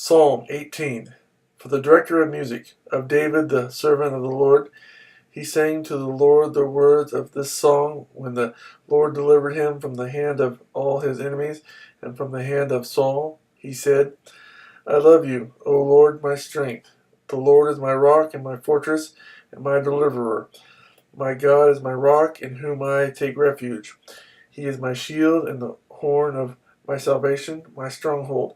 Psalm 18. For the director of music, of David the servant of the Lord. He sang to the Lord the words of this song when the Lord delivered him from the hand of all his enemies and from the hand of Saul. He said, I love you, O Lord, my strength. The Lord is my rock and my fortress and my deliverer. My God is my rock in whom I take refuge. He is my shield and the horn of my salvation, my stronghold.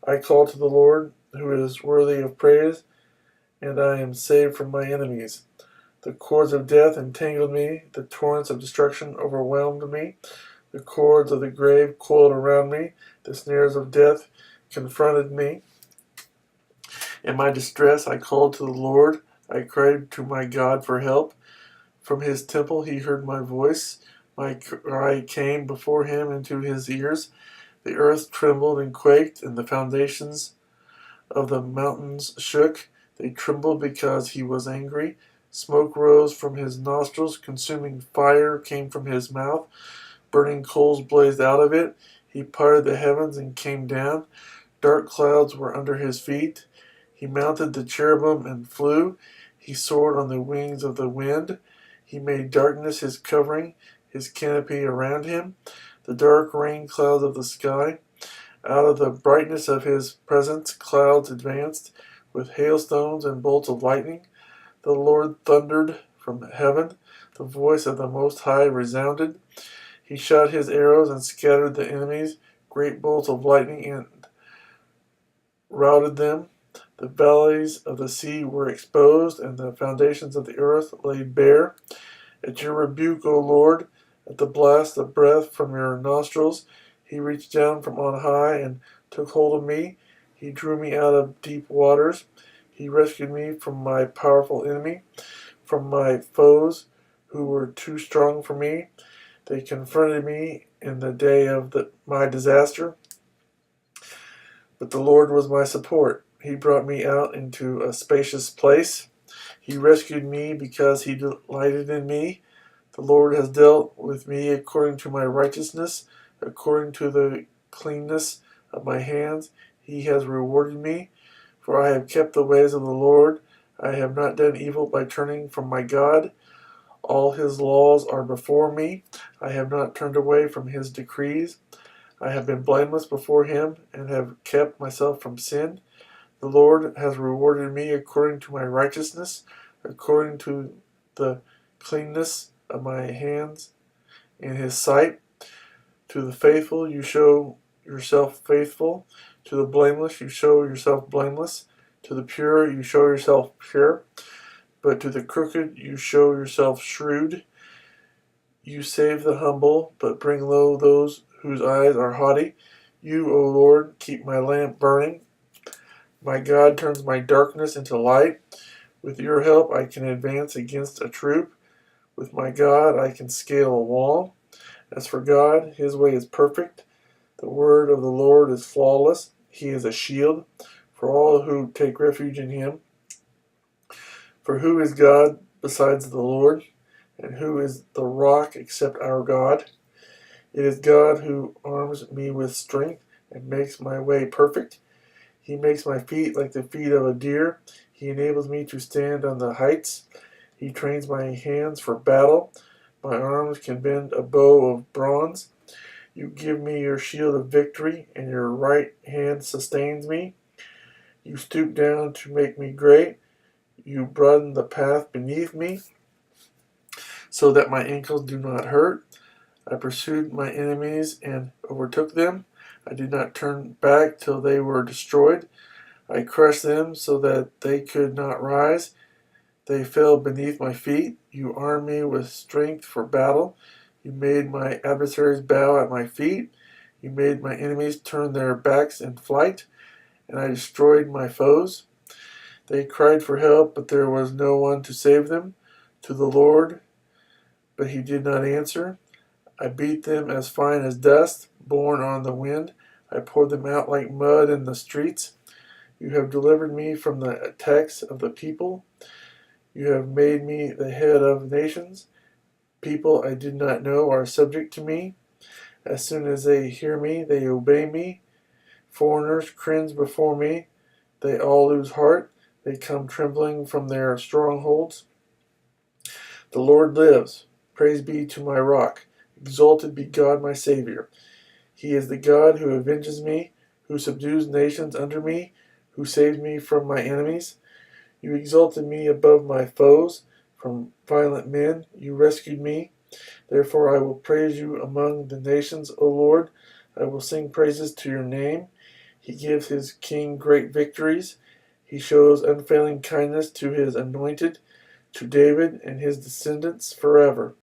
I call to the Lord, who is worthy of praise, and I am saved from my enemies. The cords of death entangled me, the torrents of destruction overwhelmed me, the cords of the grave coiled around me, the snares of death confronted me. In my distress I called to the Lord, I cried to my God for help. From his temple he heard my voice, my cry came before him into his ears. The earth trembled and quaked, and the foundations of the mountains shook. They trembled because he was angry. Smoke rose from his nostrils, consuming fire came from his mouth, burning coals blazed out of it. He parted the heavens and came down. Dark clouds were under his feet. He mounted the cherubim and flew. He soared on the wings of the wind. He made darkness his covering, his canopy around him, the dark rain clouds of the sky. Out of the brightness of his presence clouds advanced, with hailstones and bolts of lightning. The Lord thundered from heaven. The voice of the Most High resounded. He shot his arrows and scattered the enemies. Great bolts of lightning and routed them. The valleys of the sea were exposed, and the foundations of the earth laid bare. At your rebuke, O Lord, at the blast of breath from your nostrils, he reached down from on high and took hold of me. He drew me out of deep waters. He rescued me from my powerful enemy, from my foes who were too strong for me. They confronted me in the day of my disaster, but the Lord was my support. He brought me out into a spacious place. He rescued me because he delighted in me. The Lord has dealt with me according to my righteousness, according to the cleanness of my hands. He has rewarded me, for I have kept the ways of the Lord. I have not done evil by turning from my God. All his laws are before me. I have not turned away from his decrees. I have been blameless before him and have kept myself from sin. The Lord has rewarded me according to my righteousness, according to the cleanness of my hands in his sight. To the faithful you show yourself faithful. To the blameless you show yourself blameless. To the pure you show yourself pure. But to the crooked you show yourself shrewd. You save the humble, but bring low those whose eyes are haughty. You, O Lord, keep my lamp burning. My God turns my darkness into light. With your help I can advance against a troop. With my God I can scale a wall. As for God, his way is perfect. The word of the Lord is flawless. He is a shield for all who take refuge in him. For who is God besides the Lord? And who is the rock except our God? It is God who arms me with strength and makes my way perfect. He makes my feet like the feet of a deer. He enables me to stand on the heights. He trains my hands for battle. My arms can bend a bow of bronze. You give me your shield of victory, and your right hand sustains me. You stoop down to make me great. You broaden the path beneath me, so that my ankles do not hurt. I pursued my enemies and overtook them. I did not turn back till they were destroyed. I crushed them so that they could not rise. They fell beneath my feet. You armed me with strength for battle. You made my adversaries bow at my feet. You made my enemies turn their backs in flight, and I destroyed my foes. They cried for help, but there was no one to save them. To the Lord, but he did not answer. I beat them as fine as dust, borne on the wind. I poured them out like mud in the streets. You have delivered me from the attacks of the people. You have made me the head of nations. People I did not know are subject to me. As soon as they hear me, they obey me. Foreigners cringe before me. They all lose heart. They come trembling from their strongholds. The Lord lives. Praise be to my rock. Exalted be God my Savior. He is the God who avenges me, who subdues nations under me, who saves me from my enemies. You exalted me above my foes, from violent men. You rescued me. Therefore I will praise you among the nations, O Lord. I will sing praises to your name. He gives his king great victories. He shows unfailing kindness to his anointed, to David and his descendants forever.